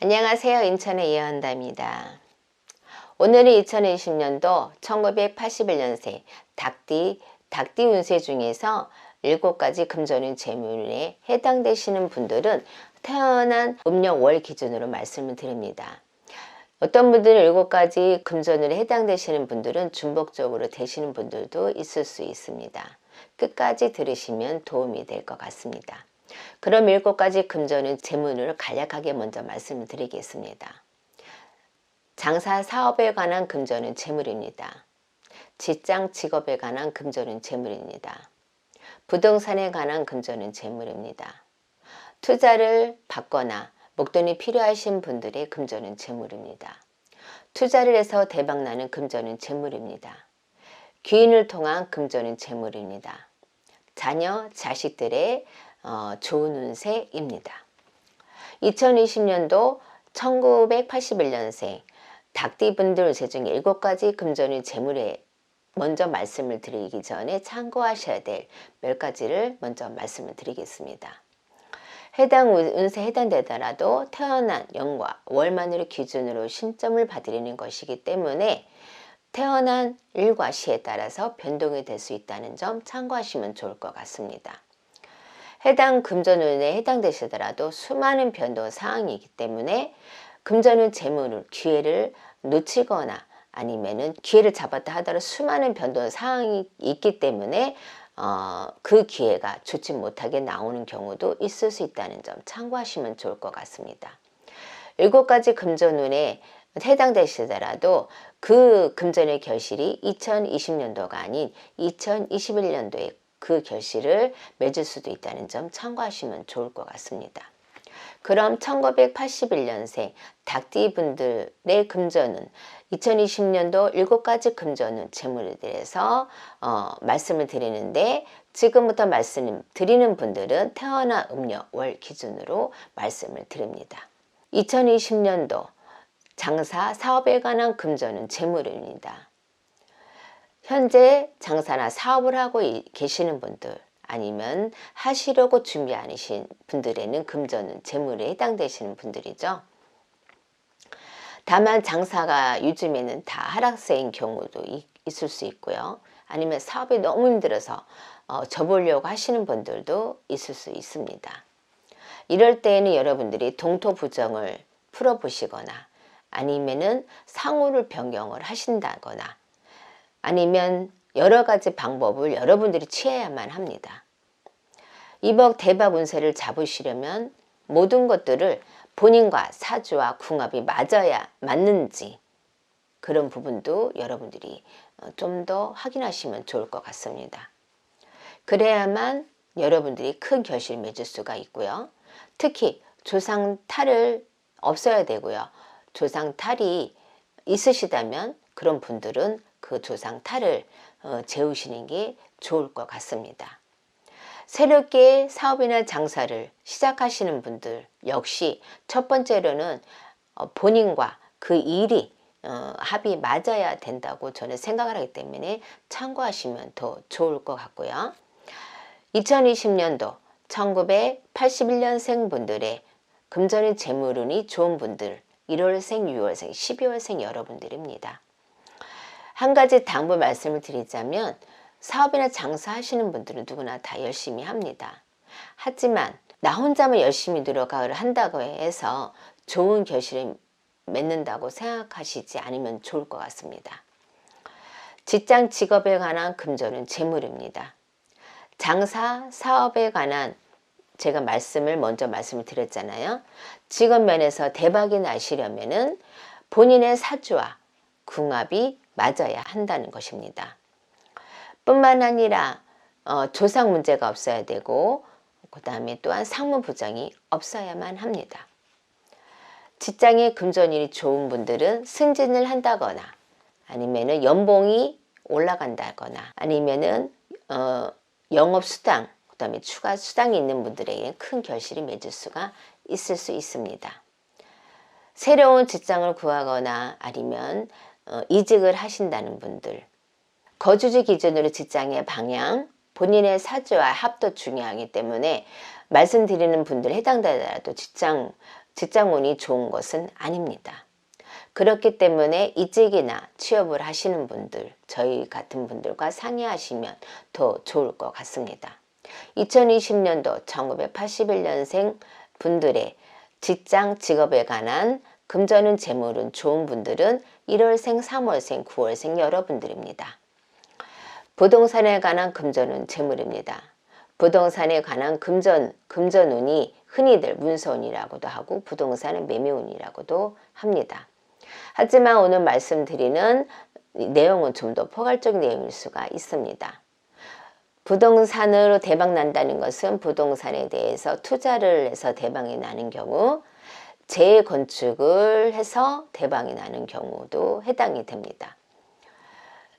안녕하세요. 인천의 이현다입니다. 오늘은 2020년도 1981년생 닭띠 운세 중에서 7가지 금전운 재물에 해당되시는 분들은 태어난 음력월 기준으로 말씀을 드립니다. 어떤 분들은 7가지 금전운에 해당되시는 분들은 중복적으로 되시는 분들도 있을 수 있습니다. 끝까지 들으시면 도움이 될 것 같습니다. 그럼 7가지 금전운 재물을 간략하게 먼저 말씀을 드리겠습니다. 장사 사업에 관한 금전운 재물입니다. 직장 직업에 관한 금전운 재물입니다. 부동산에 관한 금전운 재물입니다. 투자를 받거나 목돈이 필요하신 분들의 금전운 재물입니다. 투자를 해서 대박나는 금전운 재물입니다. 귀인을 통한 금전운 재물입니다. 자녀, 자식들의 좋은 운세입니다. 2020년도 1981년생 닭띠분들 운세 중 7가지 금전운 재물에 먼저 말씀을 드리기 전에 참고하셔야 될 몇 가지를 먼저 말씀을 드리겠습니다. 해당 운세에 해당되더라도 태어난 연과 월만으로 기준으로 신점을 봐드리는 것이기 때문에 태어난 일과 시에 따라서 변동이 될 수 있다는 점 참고하시면 좋을 것 같습니다. 해당 금전운에 해당되시더라도 수많은 변동 사항이기 때문에 금전운 재물을 기회를 놓치거나 아니면은 기회를 잡았다 하더라도 수많은 변동 사항이 있기 때문에 그 기회가 좋지 못하게 나오는 경우도 있을 수 있다는 점 참고하시면 좋을 것 같습니다. 7가지 금전운에 해당되시더라도 그 금전의 결실이 2020년도가 아닌 2021년도에 그 결실을 맺을 수도 있다는 점 참고하시면 좋을 것 같습니다. 그럼 1981년생 닭띠분들의 금전운 2020년도 7가지 금전운 재물에 대해서 말씀을 드리는데 지금부터 말씀 드리는 분들은 태어난 음력 월 기준으로 말씀을 드립니다. 2020년도 장사 사업에 관한 금전운 재물입니다. 현재 장사나 사업을 하고 계시는 분들 아니면 하시려고 준비하신 분들에는 금전운 재물에 해당되시는 분들이죠. 다만 장사가 요즘에는 다 하락세인 경우도 있을 수 있고요. 아니면 사업이 너무 힘들어서 접으려고 하시는 분들도 있을 수 있습니다. 이럴 때에는 여러분들이 동토부정을 풀어보시거나 아니면은 상호를 변경을 하신다거나 아니면 여러 가지 방법을 여러분들이 취해야만 합니다. 이번 대박 운세를 잡으시려면 모든 것들을 본인과 사주와 궁합이 맞는지 그런 부분도 여러분들이 좀 더 확인하시면 좋을 것 같습니다. 그래야만 여러분들이 큰 결실을 맺을 수가 있고요. 특히 조상 탈을 없어야 되고요. 조상 탈이 있으시다면 그런 분들은 그 조상 탈을 재우시는 게 좋을 것 같습니다. 새롭게 사업이나 장사를 시작하시는 분들 역시 첫 번째로는 본인과 그 일이 합이 맞아야 된다고 저는 생각을 하기 때문에 참고하시면 더 좋을 것 같고요. 2020년도 1981년생 분들의 금전의 재물운이 좋은 분들 1월생, 6월생, 12월생 여러분들입니다. 한 가지 당부 말씀을 드리자면 사업이나 장사하시는 분들은 누구나 다 열심히 합니다. 하지만 나 혼자만 열심히 노력을 한다고 해서 좋은 결실을 맺는다고 생각하시지 않으면 좋을 것 같습니다. 직장 직업에 관한 금전은 재물입니다. 장사 사업에 관한 제가 먼저 말씀을 드렸잖아요. 직업 면에서 대박이 나시려면은 본인의 사주와 궁합이 맞아야 한다는 것입니다. 뿐만 아니라 조상 문제가 없어야 되고 그 다음에 또한 상무 부정이 없어야만 합니다. 직장에 금전일이 좋은 분들은 승진을 한다거나 아니면은 연봉이 올라간다거나 아니면은 영업수당 그 다음에 추가 수당이 있는 분들에게 큰 결실이 맺을 수가 있을 수 있습니다. 새로운 직장을 구하거나 아니면 이직을 하신다는 분들 거주지 기준으로 직장의 방향 본인의 사주와 합도 중요하기 때문에 말씀드리는 분들 해당되더라도 직장 직장운이 좋은 것은 아닙니다. 그렇기 때문에 이직이나 취업을 하시는 분들, 저희 같은 분들과 상의하시면 더 좋을 것 같습니다. 2020년도 1981년생 분들의 직장, 직업에 관한 금전운, 재물운 좋은 분들은 1월생, 3월생, 9월생 여러분들입니다. 부동산에 관한 금전운, 재물입니다. 부동산에 관한 금전운이 흔히들 문서운이라고도 하고 부동산은 매매운이라고도 합니다. 하지만 오늘 말씀드리는 내용은 좀 더 포괄적인 내용일 수가 있습니다. 부동산으로 대박 난다는 것은 부동산에 대해서 투자를 해서 대박이 나는 경우, 재건축을 해서 대박이 나는 경우도 해당이 됩니다.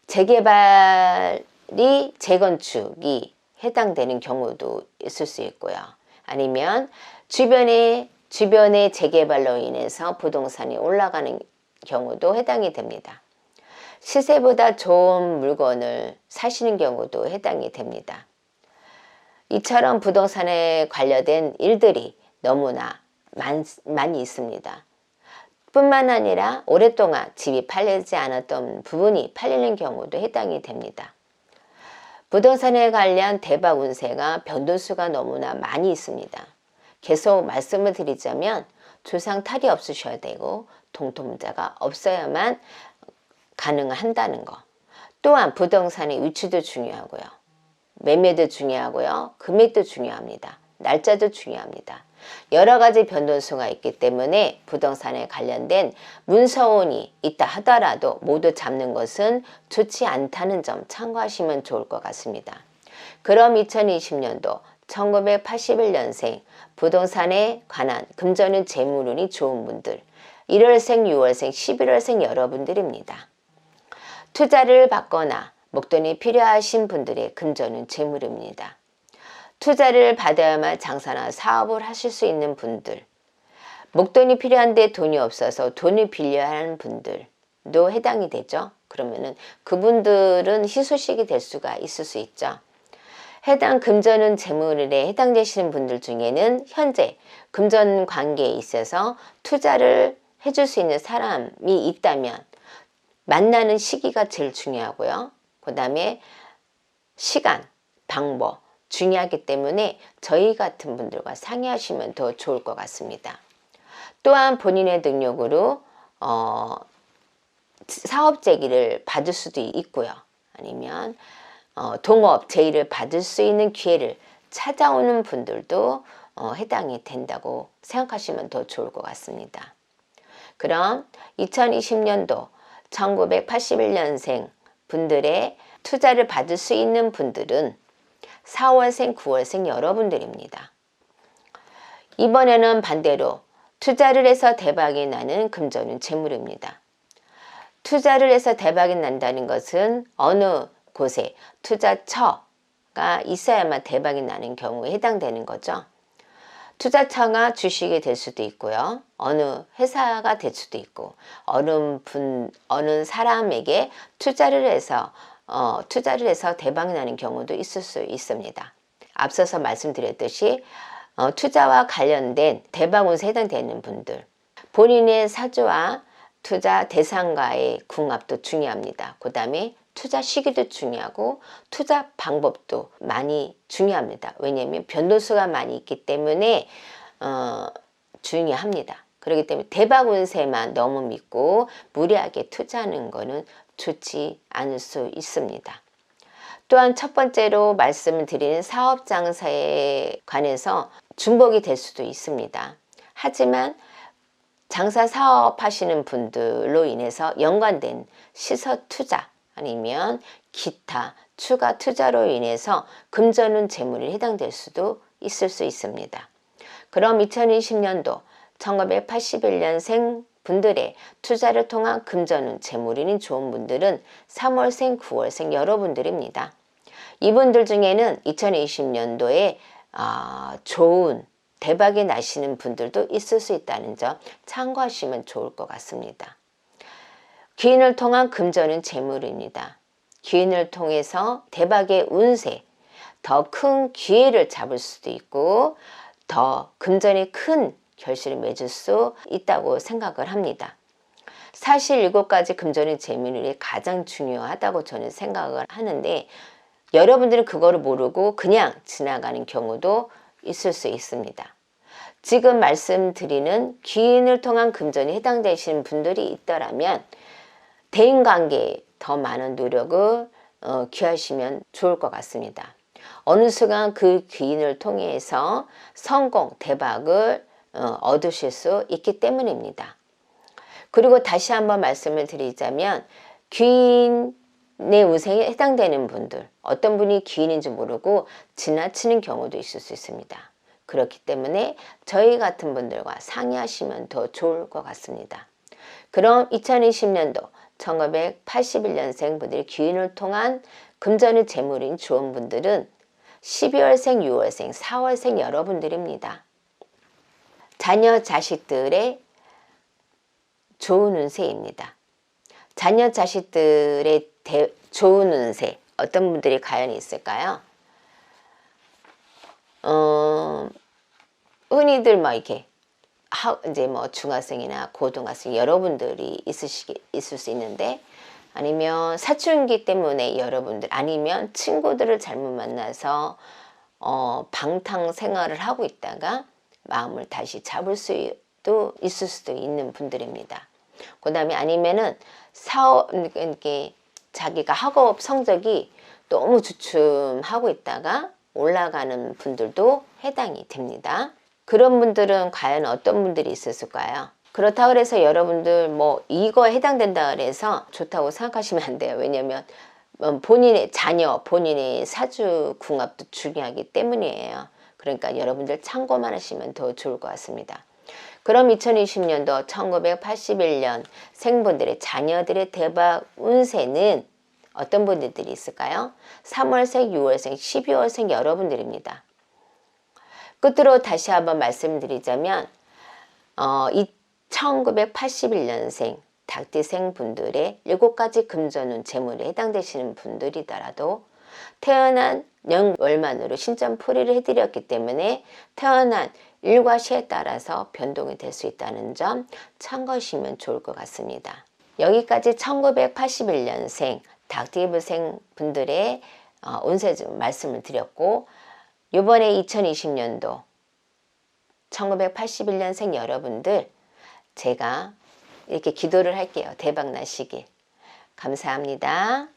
재개발이 재건축이 해당되는 경우도 있을 수 있고요. 아니면 주변의 재개발로 인해서 부동산이 올라가는 경우도 해당이 됩니다. 시세보다 좋은 물건을 사시는 경우도 해당이 됩니다. 이처럼 부동산에 관련된 일들이 너무나 많이 있습니다. 뿐만 아니라 오랫동안 집이 팔리지 않았던 부분이 팔리는 경우도 해당이 됩니다. 부동산에 관련 대박 운세가 변동수가 너무나 많이 있습니다. 계속 말씀을 드리자면 조상 탈이 없으셔야 되고 동토문자가 없어야만 가능한다는 거. 또한 부동산의 위치도 중요하고요. 매매도 중요하고요. 금액도 중요합니다. 날짜도 중요합니다. 여러 가지 변동수가 있기 때문에 부동산에 관련된 문서운이 있다 하더라도 모두 잡는 것은 좋지 않다는 점 참고하시면 좋을 것 같습니다. 그럼 2020년도 1981년생 부동산에 관한 금전운, 재물운이 좋은 분들, 1월생, 6월생, 11월생 여러분들입니다. 투자를 받거나 목돈이 필요하신 분들의 금전운, 재물입니다. 투자를 받아야만 장사나 사업을 하실 수 있는 분들, 목돈이 필요한데 돈이 없어서 돈을 빌려야 하는 분들도 해당이 되죠. 그러면은 그분들은 희소식이 될 수가 있을 수 있죠. 해당 금전운, 재물에 해당되시는 분들 중에는 현재 금전 관계에 있어서 투자를 해줄 수 있는 사람이 있다면 만나는 시기가 제일 중요하고요. 그 다음에 시간, 방법 중요하기 때문에 저희 같은 분들과 상의하시면 더 좋을 것 같습니다. 또한 본인의 능력으로 사업 제기를 받을 수도 있고요. 아니면 동업 제의를 받을 수 있는 기회를 찾아오는 분들도 해당이 된다고 생각하시면 더 좋을 것 같습니다. 그럼 2020년도 1981년생 분들의 투자를 받을 수 있는 분들은 4월생, 9월생 여러분들입니다. 이번에는 반대로 투자를 해서 대박이 나는 금전운, 재물입니다. 투자를 해서 대박이 난다는 것은 어느 곳에 투자처가 있어야만 대박이 나는 경우에 해당되는 거죠. 투자처가 주식이 될 수도 있고요. 어느 회사가 될 수도 있고 어느 사람에게 투자를 해서 대박이 나는 경우도 있을 수 있습니다. 앞서서 말씀드렸듯이 투자와 관련된 대박 운세에 해당되는 분들, 본인의 사주와 투자 대상과의 궁합도 중요합니다. 그 다음에 투자 시기도 중요하고 투자 방법도 많이 중요합니다. 왜냐하면 변동수가 많이 있기 때문에 중요합니다. 그렇기 때문에 대박 운세만 너무 믿고 무리하게 투자하는 것은 좋지 않을 수 있습니다. 또한 첫 번째로 말씀을 드리는 사업 장사에 관해서 중복이 될 수도 있습니다. 하지만 장사 사업 하시는 분들로 인해서 연관된 시설 투자 아니면 기타 추가 투자로 인해서 금전운, 재물이 해당될 수도 있을 수 있습니다. 그럼 2020년도 1981년생 분들의 투자를 통한 금전운, 재물운이 좋은 분들은 3월생, 9월생 여러분들입니다. 이분들 중에는 2020년도에 좋은 대박이 나시는 분들도 있을 수 있다는 점 참고하시면 좋을 것 같습니다. 기인을 통한 금전운, 재물입니다. 기인을 통해서 대박의 운세, 더 큰 기회를 잡을 수도 있고 더 금전이 큰 결실을 맺을 수 있다고 생각을 합니다. 사실 7가지 금전의 재물이 가장 중요하다고 저는 생각을 하는데 여러분들은 그거를 모르고 그냥 지나가는 경우도 있을 수 있습니다. 지금 말씀드리는 귀인을 통한 금전이 해당되시는 분들이 있더라면 대인관계에 더 많은 노력을 기하시면 좋을 것 같습니다. 어느 순간 그 귀인을 통해서 성공, 대박을 얻으실 수 있기 때문입니다. 그리고 다시 한번 말씀을 드리자면 귀인의 운세에 해당되는 분들, 어떤 분이 귀인인지 모르고 지나치는 경우도 있을 수 있습니다. 그렇기 때문에 저희 같은 분들과 상의하시면 더 좋을 것 같습니다. 그럼 2020년도 1981년생 분들이 귀인을 통한 금전의 재물인 좋은 분들은 12월생, 6월생, 4월생 여러분들입니다. 자녀 자식들의 좋은 운세입니다. 자녀 자식들의 좋은 운세 어떤 분들이 과연 있을까요? 흔히들 뭐 이렇게 이제 뭐 중학생이나 고등학생 여러분들이 있을 수 있는데, 아니면 사춘기 때문에 여러분들, 아니면 친구들을 잘못 만나서 방탕 생활을 하고 있다가 마음을 다시 잡을 수도 있을 수도 있는 분들입니다. 그 다음에 아니면은 이렇게 자기가 학업 성적이 너무 주춤하고 있다가 올라가는 분들도 해당이 됩니다. 그런 분들은 과연 어떤 분들이 있었을까요? 그렇다고 해서 여러분들 뭐 이거에 해당된다 그래서 좋다고 생각하시면 안 돼요. 왜냐면 본인의 자녀, 본인의 사주 궁합도 중요하기 때문이에요. 그러니까 여러분들 참고만 하시면 더 좋을 것 같습니다. 그럼 2020년도 1981년 생분들의 자녀들의 대박 운세는 어떤 분들이 있을까요? 3월생, 6월생, 12월생 여러분들입니다. 끝으로 다시 한번 말씀드리자면 1981년생 닭띠생 분들의 7가지 금전운 재물에 해당되시는 분들이더라도 태어난 연월만으로 신점풀이를 해드렸기 때문에 태어난 일과 시에 따라서 변동이 될 수 있다는 점 참고하시면 좋을 것 같습니다. 여기까지 1981년생 닭띠생 분들의 운세 좀 말씀을 드렸고, 이번에 2020년도 1981년생 여러분들 제가 이렇게 기도를 할게요. 대박 나시길. 감사합니다.